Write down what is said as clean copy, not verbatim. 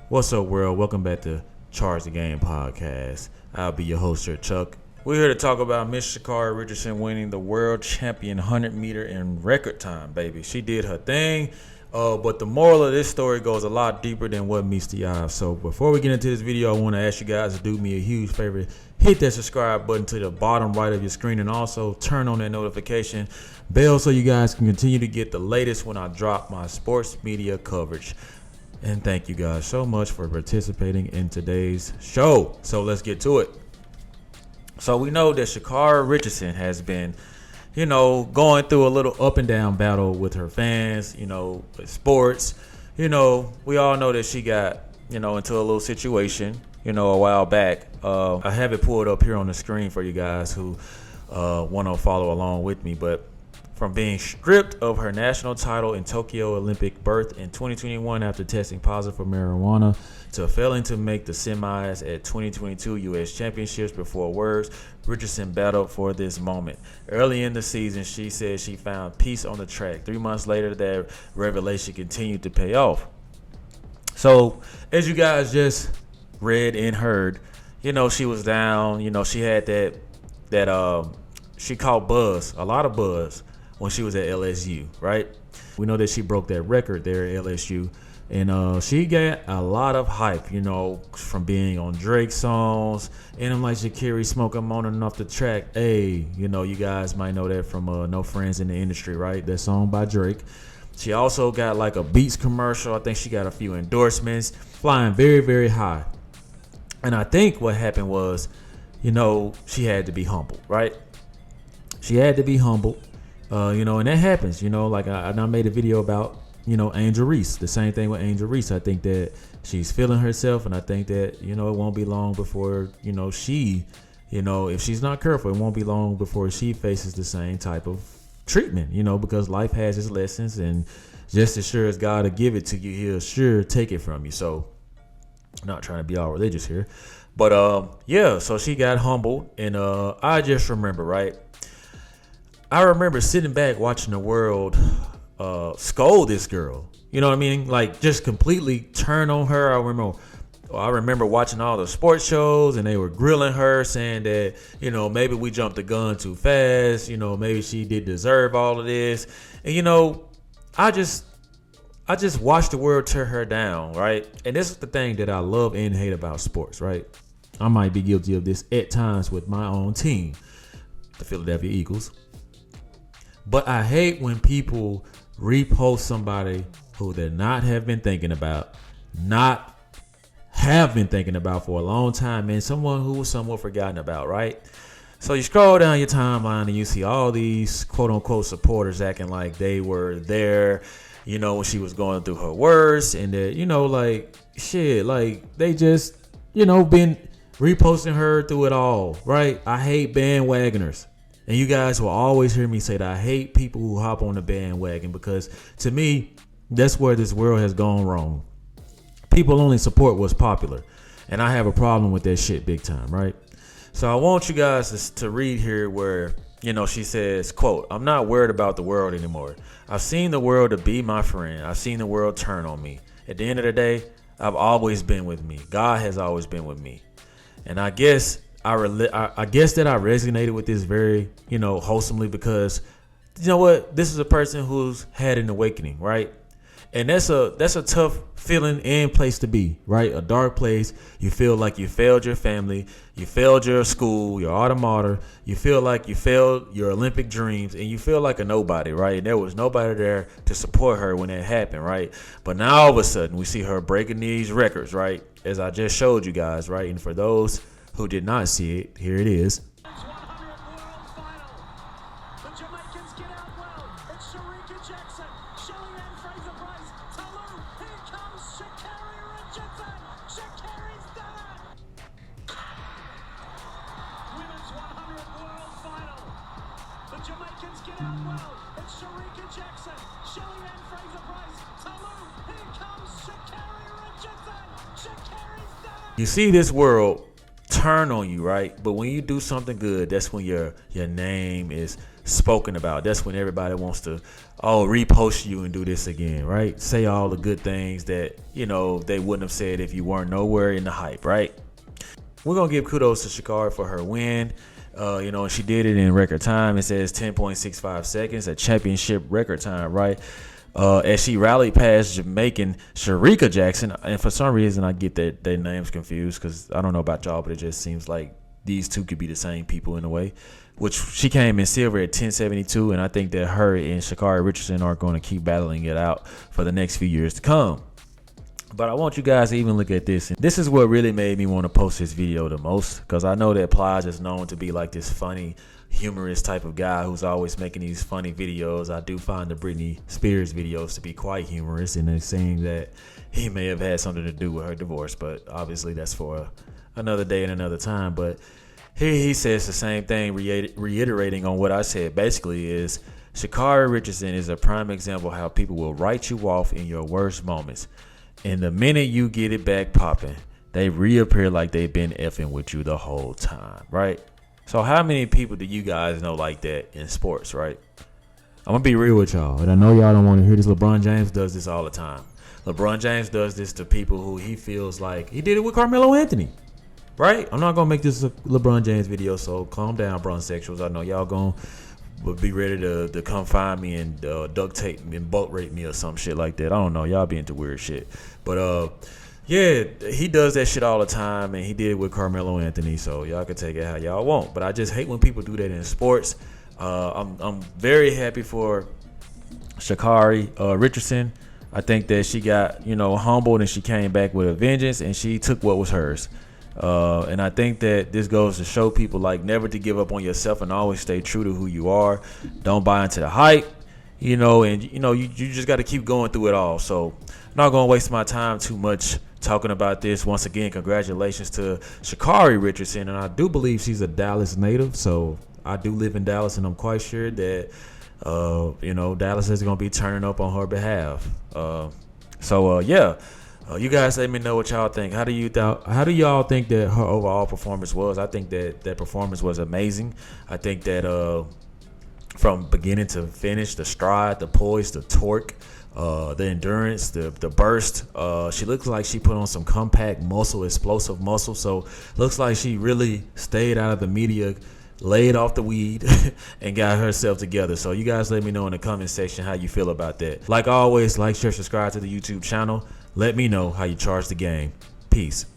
What's up, world? Welcome back to Charge the Game podcast. I'll be your host here, Chuck. We're here to talk about Miss Shacarri Rchardson winning the world champion 100 meter in record time, baby. She did her thing, but the moral of this story goes a lot deeper than what meets the eye. So before we get into this video, I want to ask you guys to do me a huge favor. Hit that subscribe button to the bottom right of your screen and also turn on that notification bell so you guys can continue to get the latest when I drop my sports media coverage. And thank you guys so much for participating in today's show. So let's get to it. So we know that Shacarri Rchardson has been, going through a little up and down battle with her fans, with sports. We all know that she got, into a little situation, a while back. I have it pulled up here on the screen for you guys who want to follow along with me. But from being stripped of her national title in Tokyo Olympic berth in 2021 after testing positive for marijuana, to failing to make the semis at 2022 U.S. Championships before words, Richardson battled for this moment. Early in the season, she said she found peace on the track. 3 months later, that revelation continued to pay off. So, as you guys just read and heard, she was down. She had that she caught a lot of buzz when she was at LSU, right? We know that she broke that record there at LSU. And she got a lot of hype, from being on Drake's songs. And I'm like, Shacarri smoking moaning off the track. Hey, you guys might know that from No Friends in the Industry, right? That song by Drake. She also got like a Beats commercial. I think she got a few endorsements, flying very, very high. And I think what happened was, she had to be humble, right? She had to be humble. And that happens, like I made a video about, Angel Reese, the same thing with Angel Reese. I think that she's feeling herself, and I think that, it won't be long before, she, if she's not careful, it won't be long before she faces the same type of treatment, because life has its lessons, and just as sure as God will give it to you, he'll sure take it from you. So I'm not trying to be all religious here, but so she got humbled, and I just remember, right? I remember sitting back watching the world scold this girl. You know what I mean? Like, just completely turn on her. I remember watching all the sports shows, and they were grilling her, saying that, maybe we jumped the gun too fast. Maybe she did deserve all of this. And, I just watched the world tear her down, right? And this is the thing that I love and hate about sports, right? I might be guilty of this at times with my own team, the Philadelphia Eagles. But I hate when people repost somebody who they not have been thinking about for a long time, and someone who was somewhat forgotten about, right? So you scroll down your timeline and you see all these quote unquote supporters acting like they were there, when she was going through her worst, and that, they just, been reposting her through it all, right? I hate bandwagoners. And you guys will always hear me say that I hate people who hop on the bandwagon, because to me, that's where this world has gone wrong. People only support what's popular. And I have a problem with that shit big time, right? So I want you guys to read here where, she says, quote, "I'm not worried about the world anymore. I've seen the world to be my friend. I've seen the world turn on me. At the end of the day, I've always been with me. God has always been with me." And I guess I guess that I resonated with this very, wholesomely, because you know what? This is a person who's had an awakening, right? And that's a tough feeling and place to be, right? A dark place. You feel like you failed your family, you failed your school, your alma mater. You feel like you failed your Olympic dreams, and you feel like a nobody, right? And there was nobody there to support her when that happened, right? But now all of a sudden we see her breaking these records, right? As I just showed you guys, right? And for those who did not see it, here it is. You see this world turn on you, right? But when you do something good, that's when your name is spoken about. That's when everybody wants to repost you and do this again, right? Say all the good things that they wouldn't have said if you weren't nowhere in the hype, right? We're gonna give kudos to Shacarri for her win. And she did it in record time. It says 10.65 seconds, a championship record time, right? As she rallied past Jamaican Rchardson, and for some reason I get their names confused because I don't know about y'all, but it just seems like these two could be the same people in a way. Which she came in silver at 10.72, and I think that her and Shacarri Rchardson are going to keep battling it out for the next few years to come. But I want you guys to even look at this. And this is what really made me want to post this video the most, because I know that Plies is known to be like this funny, humorous type of guy who's always making these funny videos. I do find the Britney Spears videos to be quite humorous, and they're saying that he may have had something to do with her divorce, but obviously that's for another day and another time. But here he says the same thing, reiterating on what I said. Basically is Shacarri Rchardson is a prime example of how people will write you off in your worst moments. And the minute you get it back popping, they reappear like they've been effing with you the whole time, right? So how many people do you guys know like that in sports, right? I'm going to be real with y'all, and I know y'all don't want to hear this. LeBron James does this all the time. LeBron James does this to people who he feels like he did it with Carmelo Anthony. Right? I'm not going to make this a LeBron James video, so calm down, Brunsexuals. I know y'all going to be ready to come find me and duct tape me and boat rape me or some shit like that. I don't know. Y'all be into weird shit. But, yeah, he does that shit all the time, and he did it with Carmelo Anthony, so y'all can take it how y'all want. But I just hate when people do that in sports. I'm very happy for Shacarri Rchardson. I think that she got, humbled, and she came back with a vengeance, and she took what was hers. And I think that this goes to show people like never to give up on yourself and always stay true to who you are. Don't buy into the hype, and you just got to keep going through it all. So I'm not going to waste my time too much talking about this. Once again, congratulations to Shacarri Rchardson. And I do believe she's a Dallas native. So I do live in Dallas, and I'm quite sure that, Dallas is going to be turning up on her behalf. Yeah. You guys let me know what y'all think. How do y'all think that her overall performance was? I think that performance was amazing. I think that from beginning to finish, the stride, the poise, the torque, the endurance, the burst. She looks like she put on some compact muscle, explosive muscle. So looks like she really stayed out of the media, laid off the weed, and got herself together. So you guys let me know in the comment section how you feel about that. Like always, like, share, subscribe to the YouTube channel. Let me know how you charge the game. Peace.